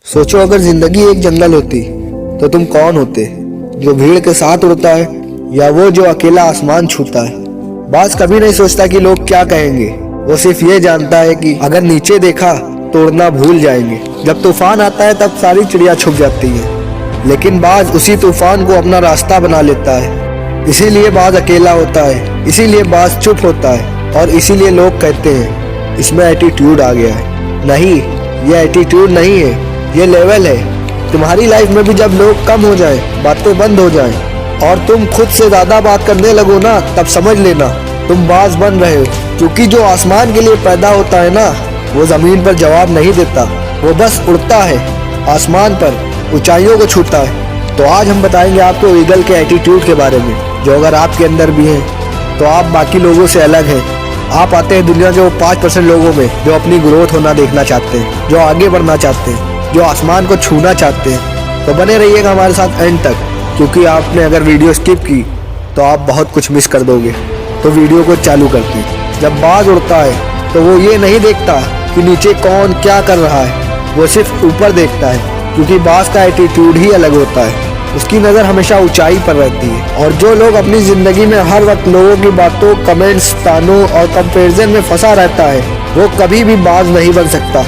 सोचो अगर जिंदगी एक जंगल होती तो तुम कौन होते? जो भीड़ के साथ उड़ता है या वो जो अकेला आसमान छूता है? बाज कभी नहीं सोचता कि लोग क्या कहेंगे। वो सिर्फ ये जानता है कि अगर नीचे देखा तो उड़ना भूल जाएंगे। जब तूफान आता है तब सारी चिड़िया छुप जाती हैं, लेकिन बाज उसी तूफान को अपना रास्ता बना लेता है। इसीलिए बाज अकेला होता है, इसीलिए बाज चुप होता है और इसीलिए लोग कहते हैं इसमें एटीट्यूड आ गया है। नहीं, ये एटीट्यूड नहीं है, ये लेवल है। तुम्हारी लाइफ में भी जब लोग कम हो जाए, बातें बंद हो जाए और तुम खुद से ज्यादा बात करने लगो ना, तब समझ लेना तुम बाज बन रहे हो। क्योंकि जो आसमान के लिए पैदा होता है ना, वो जमीन पर जवाब नहीं देता, वो बस उड़ता है आसमान पर, ऊंचाइयों को छूता है। तो आज हम बताएंगे आपको ईगल के एटीट्यूड के बारे में, जो अगर आपके अंदर भी है तो आप बाकी लोगों से अलग हैं। आप आते हैं दुनिया के वो 5% लोगों में जो अपनी ग्रोथ होना देखना चाहते हैं, जो आगे बढ़ना चाहते हैं, जो आसमान को छूना चाहते हैं। तो बने रहिएगा हमारे साथ एंड तक, क्योंकि आपने अगर वीडियो स्किप की तो आप बहुत कुछ मिस कर दोगे। तो वीडियो को चालू करते हैं। जब बाज उड़ता है तो वो ये नहीं देखता कि नीचे कौन क्या कर रहा है, वो सिर्फ ऊपर देखता है। क्योंकि बाज का एटीट्यूड ही अलग होता है, उसकी नज़र हमेशा ऊंचाई पर रहती है। और जो लोग अपनी ज़िंदगी में हर वक्त लोगों की बातों, कमेंट्स, तानों और कंपैरिजन में फंसा रहता है, वो कभी भी बाज नहीं बन सकता।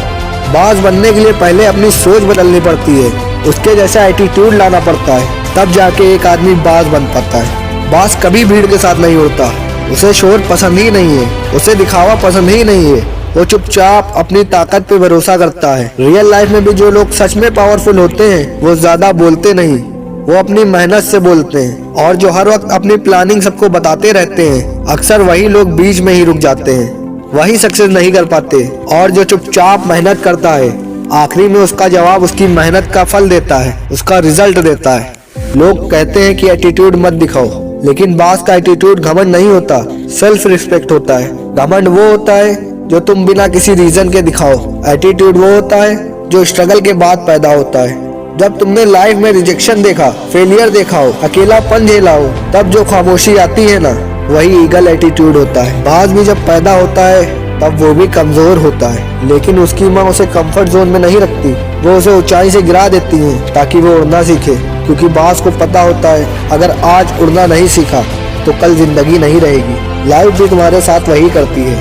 बाज बनने के लिए पहले अपनी सोच बदलनी पड़ती है, उसके जैसा एटीट्यूड लाना पड़ता है, तब जाके एक आदमी बाज बन पाता है। बाज कभी भीड़ के साथ नहीं उड़ता, उसे शोर पसंद ही नहीं है, उसे दिखावा पसंद ही नहीं है। वो चुपचाप अपनी ताकत पे भरोसा करता है। रियल लाइफ में भी जो लोग सच में पावरफुल होते हैं वो ज्यादा बोलते नहीं, वो अपनी मेहनत से बोलते हैं। और जो हर वक्त अपनी प्लानिंग सबको बताते रहते हैं, अक्सर वही लोग बीच में ही रुक जाते हैं, वही सक्सेस नहीं कर पाते। और जो चुपचाप मेहनत करता है, आखिरी में उसका जवाब उसकी मेहनत का फल देता है, उसका रिजल्ट देता है। लोग कहते हैं कि एटीट्यूड मत दिखाओ, लेकिन बाज का एटीट्यूड घमंड नहीं होता, सेल्फ रिस्पेक्ट होता है। घमंड वो होता है जो तुम बिना किसी रीजन के दिखाओ, एटीट्यूड वो होता है जो स्ट्रगल के बाद पैदा होता है। जब तुमने लाइफ में रिजेक्शन देखा, फेलियर देखा हो, अकेलापन झेला हो, तब जो खामोशी आती है ना, वही ईगल एटीट्यूड होता है। बाज भी जब पैदा होता है तब वो भी कमजोर होता है, लेकिन उसकी माँ उसे कंफर्ट जोन में नहीं रखती, वो उसे ऊंचाई से गिरा देती है ताकि वो उड़ना सीखे। क्योंकि बाज को पता होता है अगर आज उड़ना नहीं सीखा तो कल जिंदगी नहीं रहेगी। लाइफ भी तुम्हारे साथ वही करती है,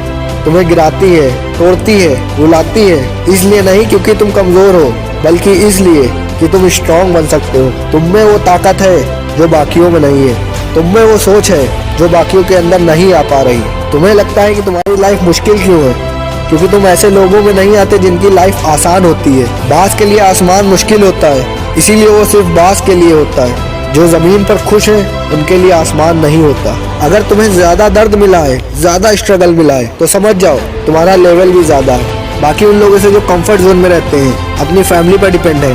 तुम्हें गिराती है, तोड़ती है, रुलाती है। इसलिए नहीं क्योंकि तुम कमजोर हो, बल्कि इसलिए कि तुम स्ट्रॉन्ग बन सकते हो। तुम में वो ताकत है जो बाकियों में नहीं है, तुम में वो सोच है जो बाकियों के अंदर नहीं आ पा रही। तुम्हें लगता है कि तुम्हारी लाइफ मुश्किल क्यों है? क्योंकि तुम ऐसे लोगों में नहीं आते जिनकी लाइफ आसान होती है। बाज के लिए आसमान मुश्किल होता है, इसीलिए वो सिर्फ बाज के लिए होता है। जो जमीन पर खुश है उनके लिए आसमान नहीं होता। अगर तुम्हें ज्यादा दर्द मिला है, ज्यादा स्ट्रगल मिला है, तो समझ जाओ तुम्हारा लेवल भी ज्यादा है। बाकी उन लोगों से जो कंफर्ट जोन में रहते हैं, अपनी फैमिली पर डिपेंड है,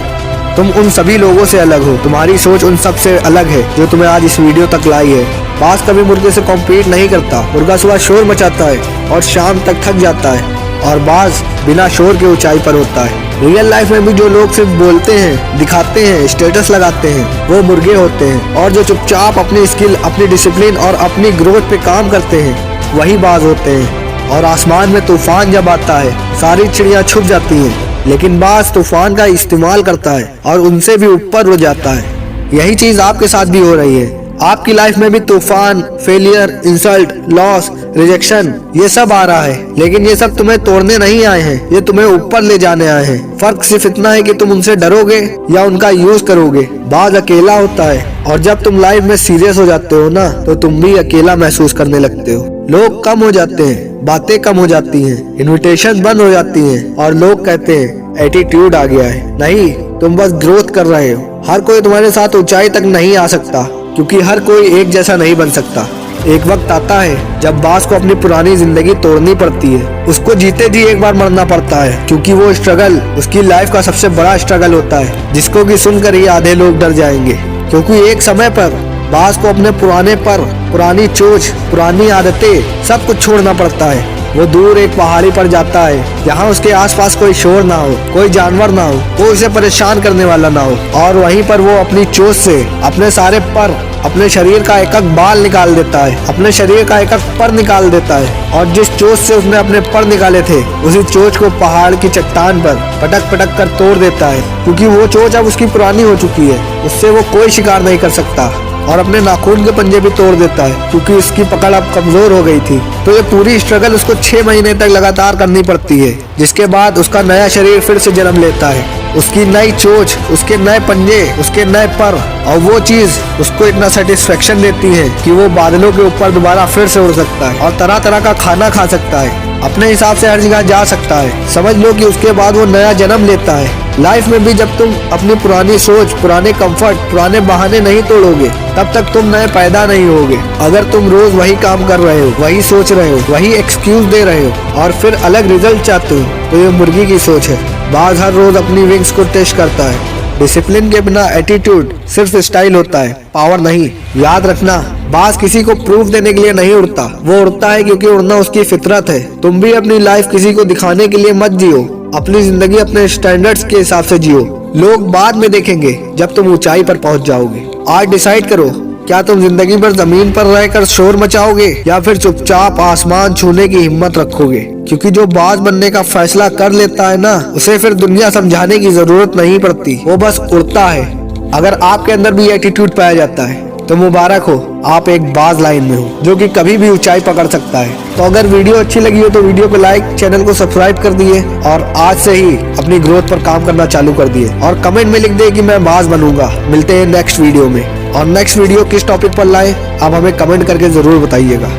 तुम उन सभी लोगों से अलग हो। तुम्हारी सोच उन सब से अलग है जो तुम्हें आज इस वीडियो तक लाई है। बाज कभी मुर्गे से कॉम्पीट नहीं करता। मुर्गा सुबह शोर मचाता है और शाम तक थक जाता है, और बाज बिना शोर के ऊंचाई पर होता है। रियल लाइफ में भी जो लोग सिर्फ बोलते हैं, दिखाते हैं, स्टेटस लगाते हैं, वो मुर्गे होते हैं। और जो चुपचाप अपनी स्किल, अपनी डिसिप्लिन और अपनी ग्रोथ पे काम करते हैं, वही बाज होते हैं। और आसमान में तूफान जब आता है, सारी चिड़िया छुप जाती हैं, लेकिन बाज तूफान का इस्तेमाल करता है और उनसे भी ऊपर हो जाता है। यही चीज आपके साथ भी हो रही है। आपकी लाइफ में भी तूफान, फेलियर, इंसल्ट, लॉस, रिजेक्शन, ये सब आ रहा है, लेकिन ये सब तुम्हें तोड़ने नहीं आए हैं, ये तुम्हें ऊपर ले जाने आए हैं। फर्क सिर्फ इतना है कि तुम उनसे डरोगे या उनका यूज करोगे। बाज अकेला होता है, और जब तुम लाइफ में सीरियस हो जाते हो ना, तो तुम भी अकेला महसूस करने लगते हो। लोग कम हो जाते हैं, बातें कम हो जाती हैं, इन्विटेशन बंद हो जाती हैं, और लोग कहते हैं एटीट्यूड आ गया है। नहीं, तुम बस ग्रोथ कर रहे हो। हर कोई तुम्हारे साथ ऊंचाई तक नहीं आ सकता, क्योंकि हर कोई एक जैसा नहीं बन सकता। एक वक्त आता है जब बाज को अपनी पुरानी जिंदगी तोड़नी पड़ती है, उसको जीते जी एक बार मरना पड़ता है। क्योंकि वो स्ट्रगल उसकी लाइफ का सबसे बड़ा स्ट्रगल होता है, जिसको कि सुनकर ही आधे लोग डर जाएंगे। क्योंकि एक समय पर बाज को अपने पुराने पर, पुरानी सोच, पुरानी आदतें, सब कुछ छोड़ना पड़ता है। वो दूर एक पहाड़ी पर जाता है जहाँ उसके आसपास कोई शोर ना हो, कोई जानवर ना हो, कोई उसे परेशान करने वाला ना हो। और वहीं पर वो अपनी चोट से अपने सारे पर अपने शरीर का एक एक बाल निकाल देता है, अपने शरीर का एक एक पर निकाल देता है, और जिस चोंच से उसने अपने पर निकाले थे उसी चोंच को पहाड़ की चट्टान पर पटक पटक कर तोड़ देता है, क्योंकि वो चोंच अब उसकी पुरानी हो चुकी है, उससे वो कोई शिकार नहीं कर सकता। और अपने नाखून के पंजे भी तोड़ देता है, क्योंकि उसकी पकड़ अब कमजोर हो गई थी। तो ये पूरी स्ट्रगल उसको 6 महीने तक लगातार करनी पड़ती है, जिसके बाद उसका नया शरीर फिर से जन्म लेता है, उसकी नई चोंच, उसके नए पंजे, उसके नए पर, और वो चीज उसको इतना सेटिस्फेक्शन देती है कि वो बादलों के ऊपर दोबारा फिर से उड़ सकता है और तरह तरह का खाना खा सकता है, अपने हिसाब से हर जगह जा सकता है। समझ लो कि उसके बाद वो नया जन्म लेता है। लाइफ में भी जब तुम अपनी पुरानी सोच, पुराने कंफर्ट, पुराने बहाने नहीं तोड़ोगे, तब तक तुम नए पैदा नहीं होगे। अगर तुम रोज वही काम कर रहे हो, वही सोच रहे हो, वही एक्सक्यूज दे रहे हो और फिर अलग रिजल्ट चाहते हो, तो ये मुर्गी की सोच है। बाज हर रोज अपनी विंग्स को टेस्ट करता है। डिसिप्लिन के बिना एटीट्यूड सिर्फ स्टाइल होता है, पावर नहीं। याद रखना, बाज किसी को प्रूफ देने के लिए नहीं उड़ता, वो उड़ता है क्योंकि उड़ना उसकी फितरत है। तुम भी अपनी लाइफ किसी को दिखाने के लिए मत जियो, अपनी जिंदगी अपने स्टैंडर्ड्स के हिसाब से जियो। लोग बाद में देखेंगे जब तुम ऊंचाई पर पहुंच जाओगे। आज डिसाइड करो, क्या तुम जिंदगी भर जमीन पर रहकर शोर मचाओगे या फिर चुपचाप आसमान छूने की हिम्मत रखोगे? क्योंकि जो बाज बनने का फैसला कर लेता है ना, उसे फिर दुनिया समझाने की जरूरत नहीं पड़ती, वो बस उड़ता है। अगर आपके अंदर भी एटीट्यूड पाया जाता है तो मुबारक हो, आप एक बाज लाइन में हो जो कि कभी भी ऊंचाई पकड़ सकता है। तो अगर वीडियो अच्छी लगी हो तो वीडियो पे लाइक, चैनल को सब्सक्राइब कर दिए और आज से ही अपनी ग्रोथ पर काम करना चालू कर दिए, और कमेंट में लिख दे कि मैं बाज बनूंगा। मिलते हैं नेक्स्ट वीडियो में, और नेक्स्ट वीडियो किस टॉपिक पर लाएं आप हमें कमेंट करके जरूर बताइएगा।